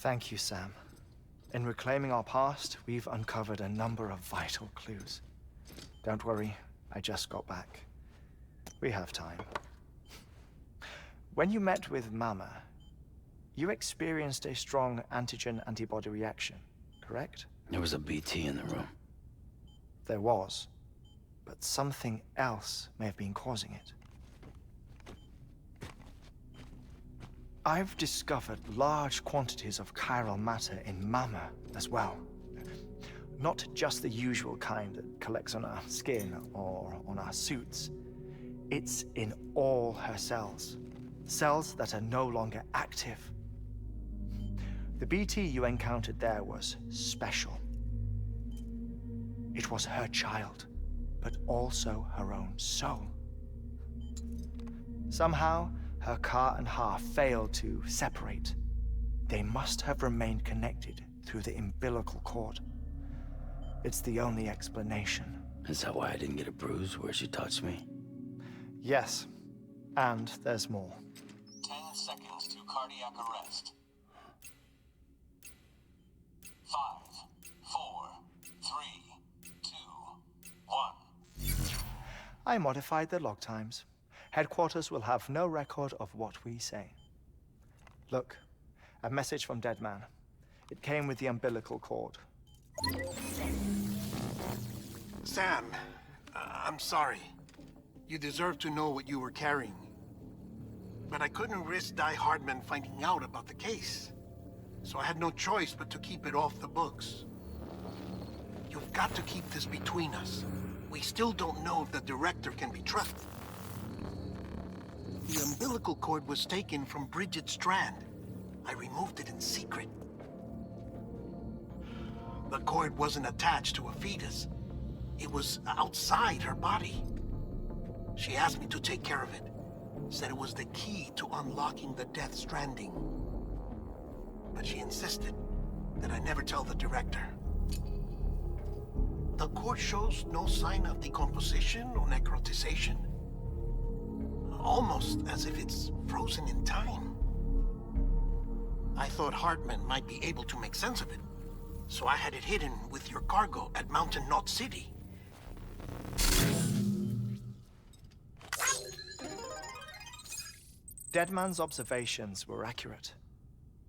Thank you, Sam. In reclaiming our past, we've uncovered a number of vital clues. Don't worry, I just got back. We have time. When you met with Mama, you experienced a strong antigen-antibody reaction, correct? There was a BT in the room. There was, but something else may have been causing it. I've discovered large quantities of chiral matter in Mama as well. Not just the usual kind that collects on our skin or on our suits. It's in all her cells. Cells that are no longer active. The BT you encountered there was special. It was her child, but also her own soul. Somehow, her car and half failed to separate. They must have remained connected through the umbilical cord. It's the only explanation. Is that why I didn't get a bruise where she touched me? Yes, and there's more. 10 seconds to cardiac arrest. 5, 4, 3, 2, 1. I modified the log times. Headquarters will have no record of what we say. Look, a message from Deadman. It came with the umbilical cord. Sam, I'm sorry. You deserve to know what you were carrying. But I couldn't risk Di Hardman finding out about the case. So I had no choice but to keep it off the books. You've got to keep this between us. We still don't know if the director can be trusted. The umbilical cord was taken from Bridget Strand. I removed it in secret. The cord wasn't attached to a fetus. It was outside her body. She asked me to take care of it. Said it was the key to unlocking the Death Stranding. But she insisted that I never tell the director. The cord shows no sign of decomposition or necrotization. Almost as if it's frozen in time. I thought Hartman might be able to make sense of it, so I had it hidden with your cargo at Mountain Knot City. Deadman's observations were accurate.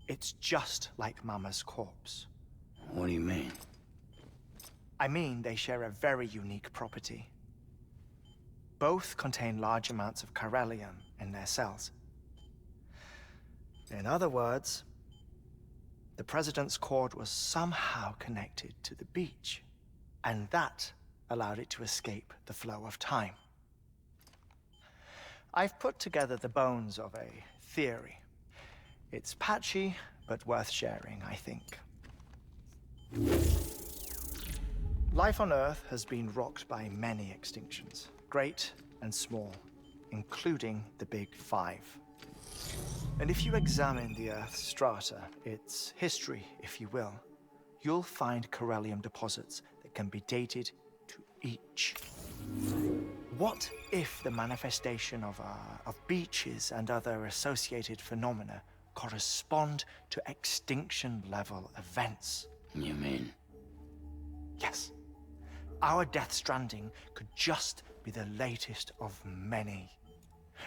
It's just like Mama's corpse. What do you mean? I mean, they share a very unique property. Both contain large amounts of chiralium in their cells. In other words, the president's cord was somehow connected to the beach, and that allowed it to escape the flow of time. I've put together the bones of a theory. It's patchy, but worth sharing, I think. Life on Earth has been rocked by many extinctions, great and small, including the Big Five. And if you examine the Earth's strata, its history, if you will, you'll find chiralium deposits that can be dated to each. What if the manifestation of beaches and other associated phenomena correspond to extinction-level events? You mean? Yes. Our Death Stranding could just be the latest of many.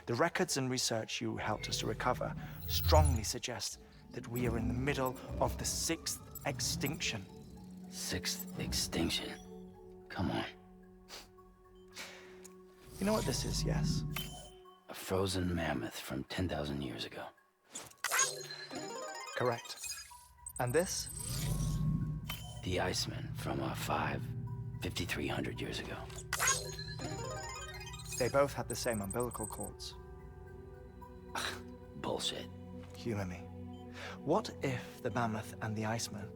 The records and research you helped us to recover strongly suggest that we are in the middle of the 6th extinction. 6th extinction? Come on. You know what this is, yes? A frozen mammoth from 10,000 years ago. Correct. And this? The Iceman from 5,300 years ago. They both had the same umbilical cords. Bullshit. Humor me. What if the mammoth and the Iceman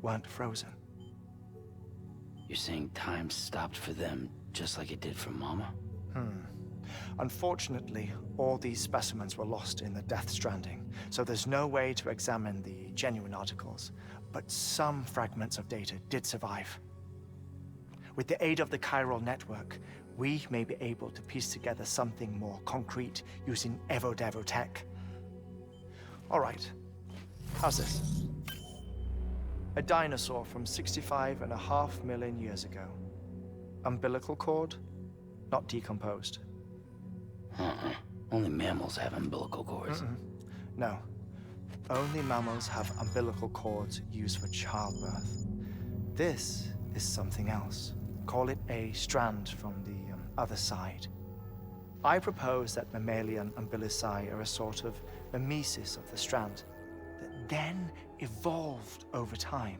weren't frozen? You're saying time stopped for them just like it did for Mama? Unfortunately, all these specimens were lost in the Death Stranding, so there's no way to examine the genuine articles, but some fragments of data did survive. With the aid of the chiral network, we may be able to piece together something more concrete using Evo-Devo tech. All right, how's this? A dinosaur from 65.5 million years ago. Umbilical cord, not decomposed. Only mammals have umbilical cords. No. Only mammals have umbilical cords used for childbirth. This is something else. Call it a strand from the other side. I propose that mammalian umbilici are a sort of mimesis of the strand that then evolved over time.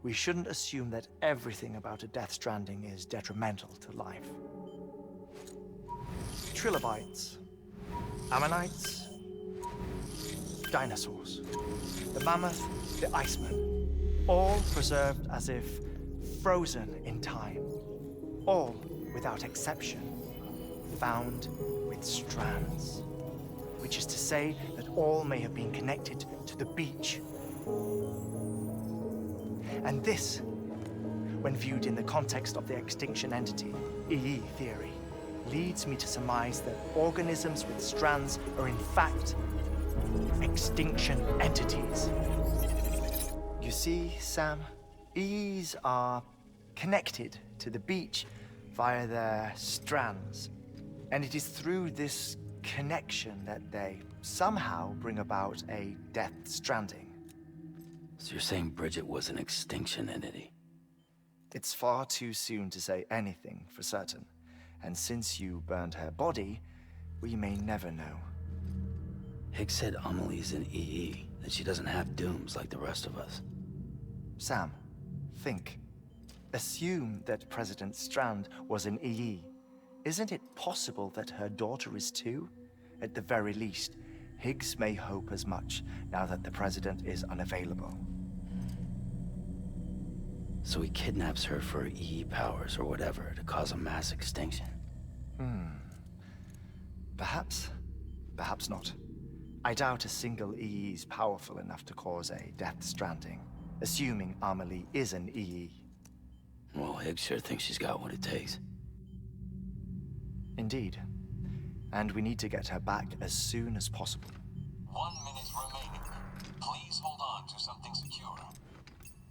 We shouldn't assume that everything about a death stranding is detrimental to life. Trilobites, ammonites, dinosaurs, the mammoth, the iceman, all preserved as if frozen in time, all, without exception, found with strands, which is to say that all may have been connected to the beach. And this, when viewed in the context of the extinction entity, EE theory, leads me to surmise that organisms with strands are in fact extinction entities. You see, Sam, EEs are connected to the beach via their strands. And it is through this connection that they somehow bring about a death stranding. So you're saying Bridget was an extinction entity? It's far too soon to say anything for certain. And since you burned her body, we may never know. Higgs said Amelie's an EE, that she doesn't have dooms like the rest of us. Sam, think. Assume that President Strand was an EE. Isn't it possible that her daughter is too? At the very least, Higgs may hope as much now that the president is unavailable. So he kidnaps her for EE powers or whatever to cause a mass extinction. Perhaps. Perhaps not. I doubt a single EE is powerful enough to cause a death stranding, assuming Amelie is an EE. Well, Higgs sure thinks she's got what it takes. Indeed. And we need to get her back as soon as possible. 1 minute remaining. Please hold on to something secure.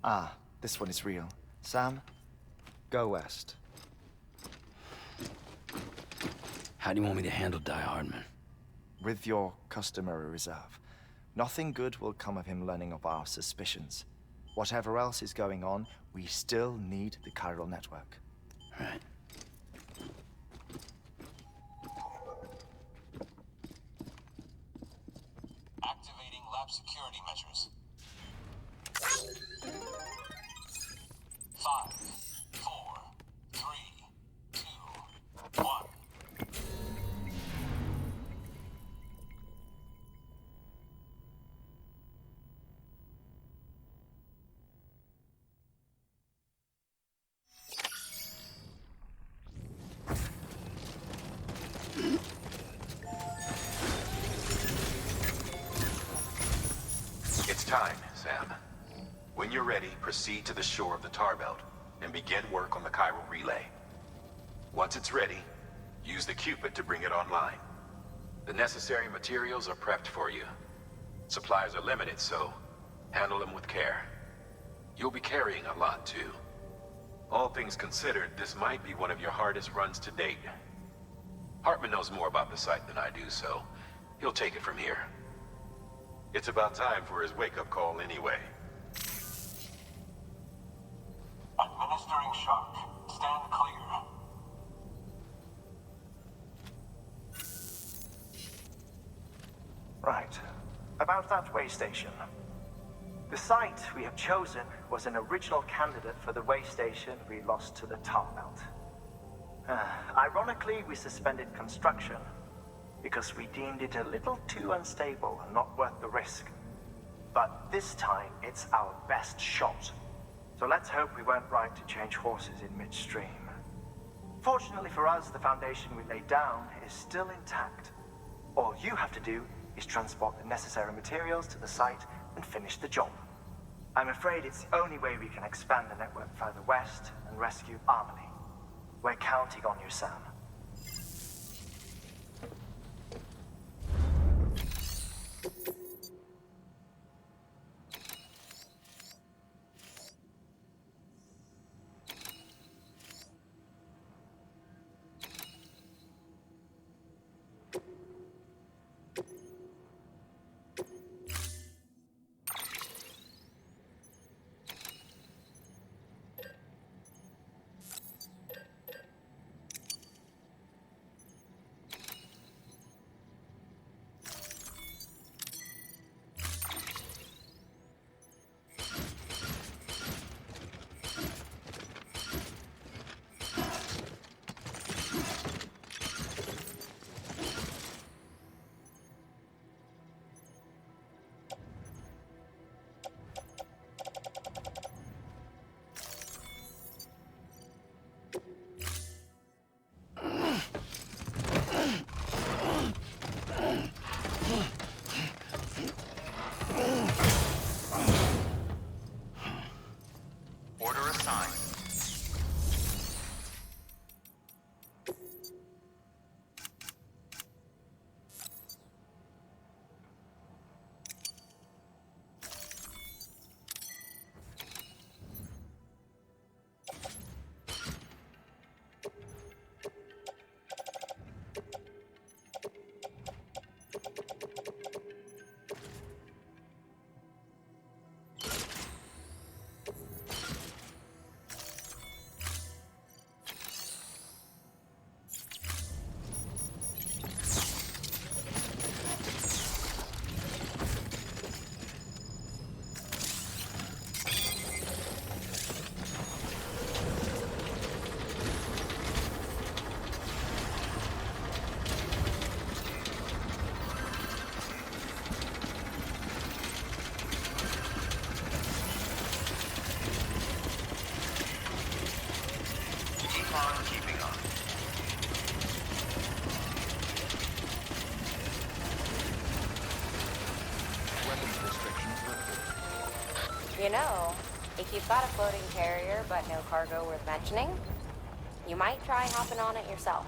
Ah, this one is real. Sam, go west. How do you want me to handle Die Hardman? With your customary reserve. Nothing good will come of him learning of our suspicions. Whatever else is going on, we still need the chiral network. Right. Activating lab security measures. 5, 4, 3, 2, 1. It's time, Sam. When you're ready, proceed to the shore of the tar belt and begin work on the chiral relay. Once it's ready, use the Cupid to bring it online. The necessary materials are prepped for you. Supplies are limited, so handle them with care. You'll be carrying a lot, too. All things considered, this might be one of your hardest runs to date. Hartman knows more about the site than I do, so he'll take it from here. It's about time for his wake-up call anyway. Administering shock. Stand clear. Right. About that way station. The site we have chosen was an original candidate for the way station we lost to the tar belt. Ironically, we suspended construction because we deemed it a little too unstable and not worth the risk. But this time, it's our best shot. So let's hope we weren't right to change horses in midstream. Fortunately for us, the foundation we laid down is still intact. All you have to do is transport the necessary materials to the site and finish the job. I'm afraid it's the only way we can expand the network further west and rescue Amelie. We're counting on you, Sam. You know, if you've got a floating carrier but no cargo worth mentioning, you might try hopping on it yourself.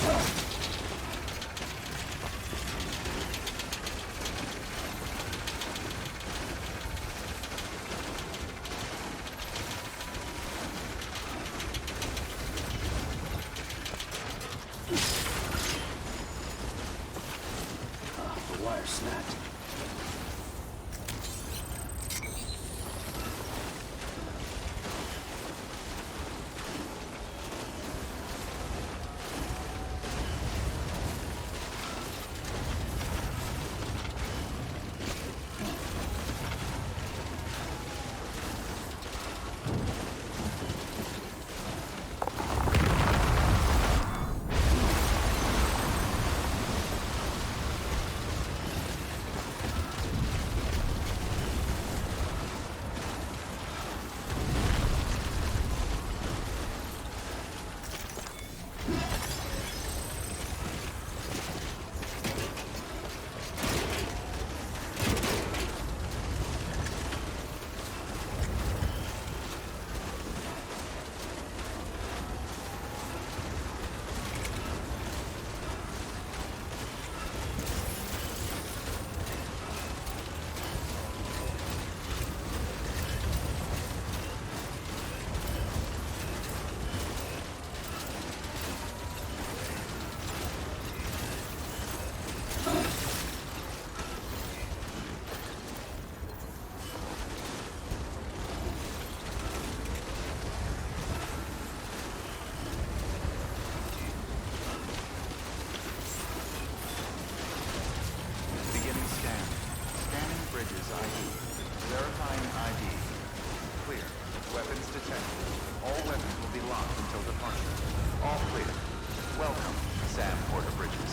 The wire snapped. Beginning scan. Scanning bridges ID. Verifying ID. Clear. Weapons detected. All weapons will be locked until departure. All clear. Welcome, Sam Porter Bridges.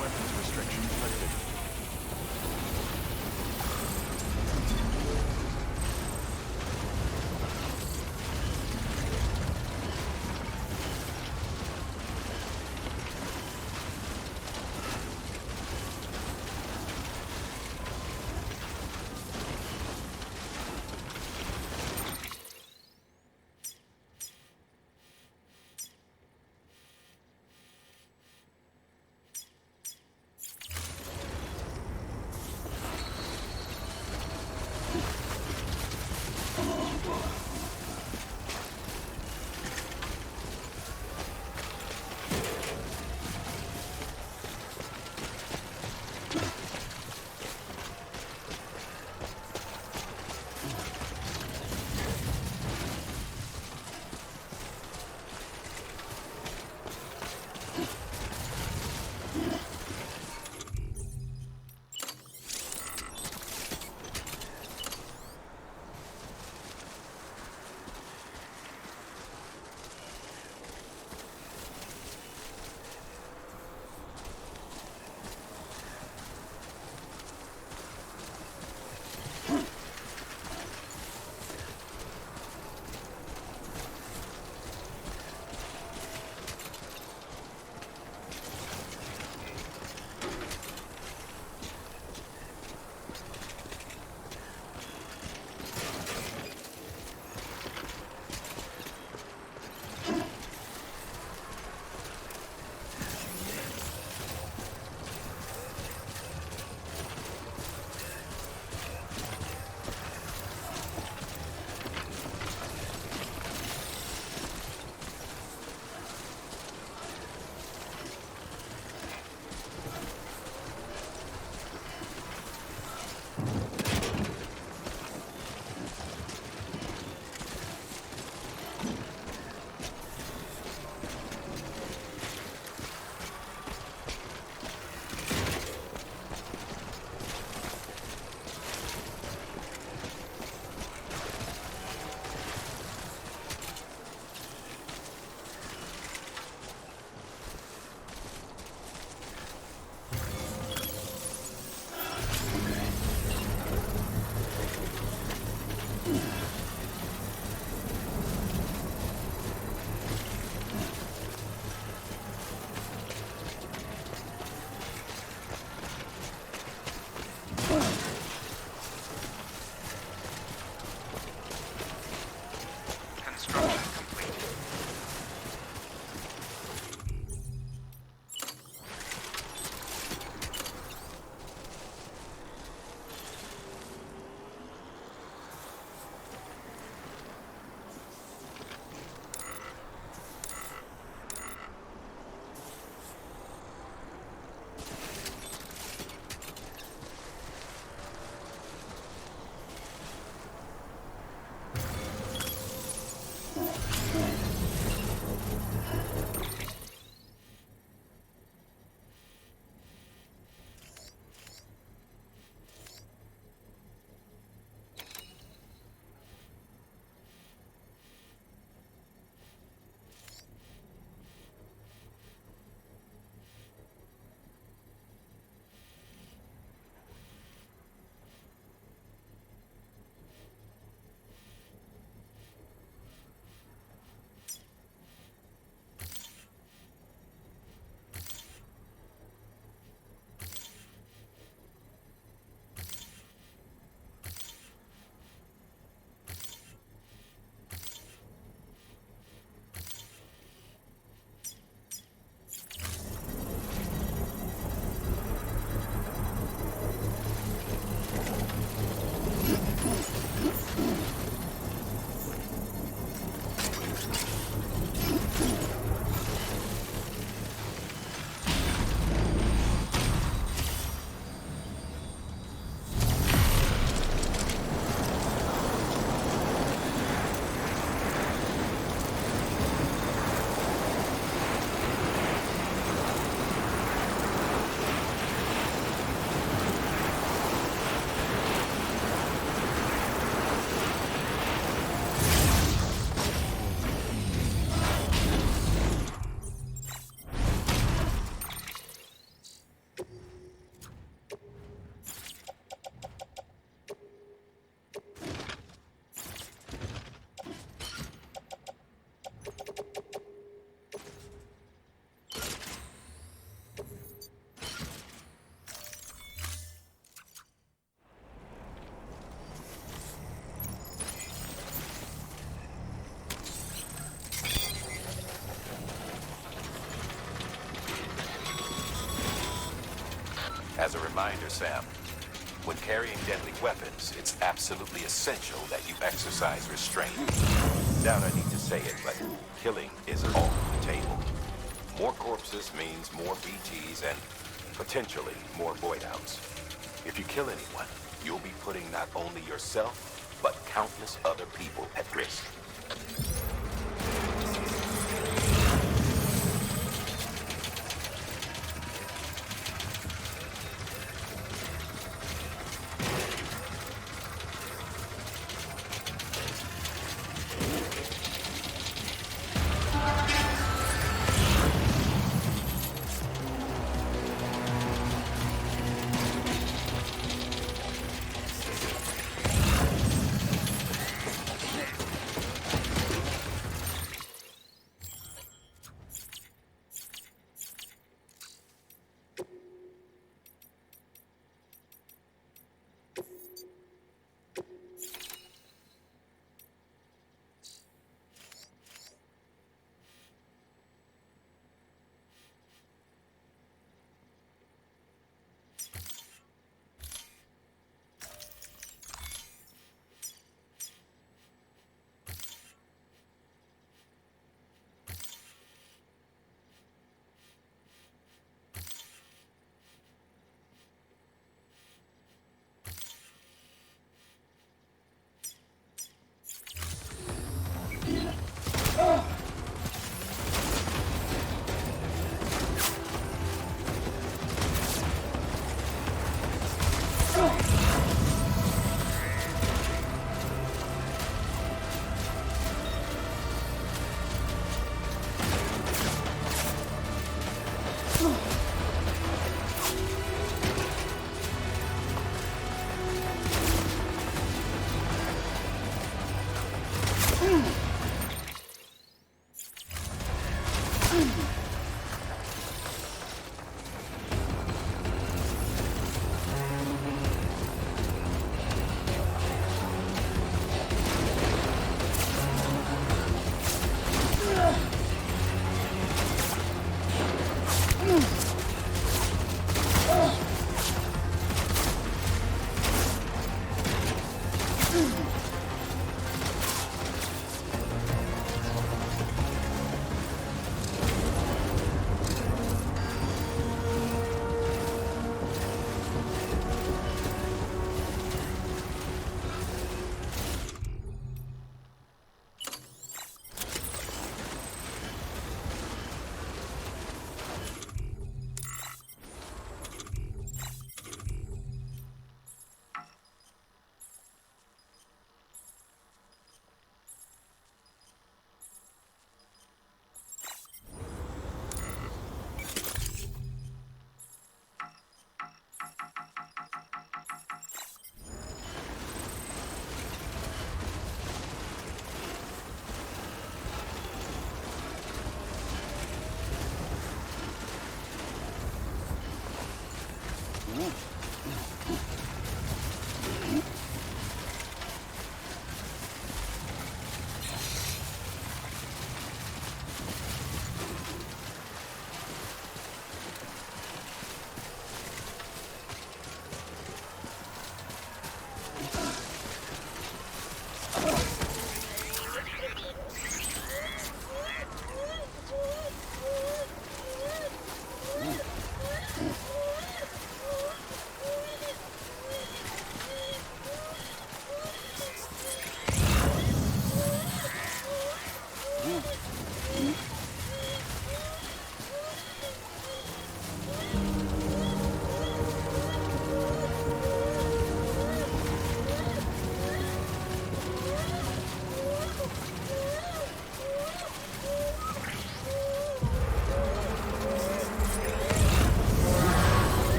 Weapons restrictions lifted. As a reminder, Sam, when carrying deadly weapons, it's absolutely essential that you exercise restraint. Doubt I need to say it, but killing is off the table. More corpses means more BTs and potentially more void outs. If you kill anyone, you'll be putting not only yourself, but countless other people at risk.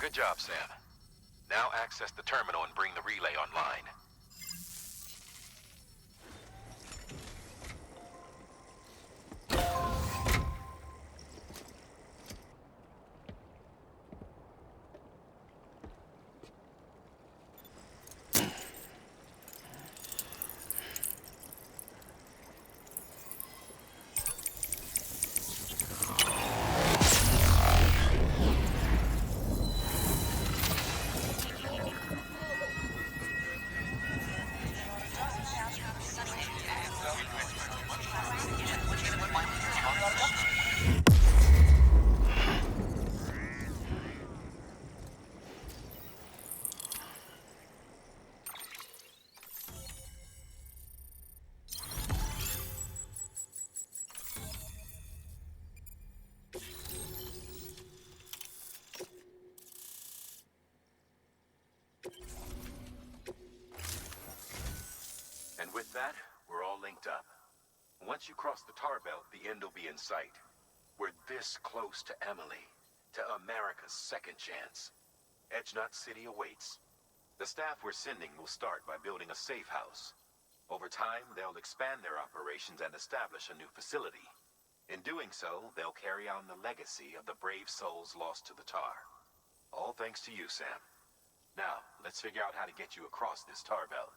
Good job, Sam. Now access the terminal and bring the relay online. And with that, we're all linked up. Once you cross the tar belt, the end will be in sight. We're this close to Emily, to America's second chance. Edgenut City awaits. The staff we're sending will start by building a safe house. Over time, they'll expand their operations and establish a new facility. In doing so, they'll carry on the legacy of the brave souls lost to the tar. All thanks to you, Sam. Now, let's figure out how to get you across this tar belt.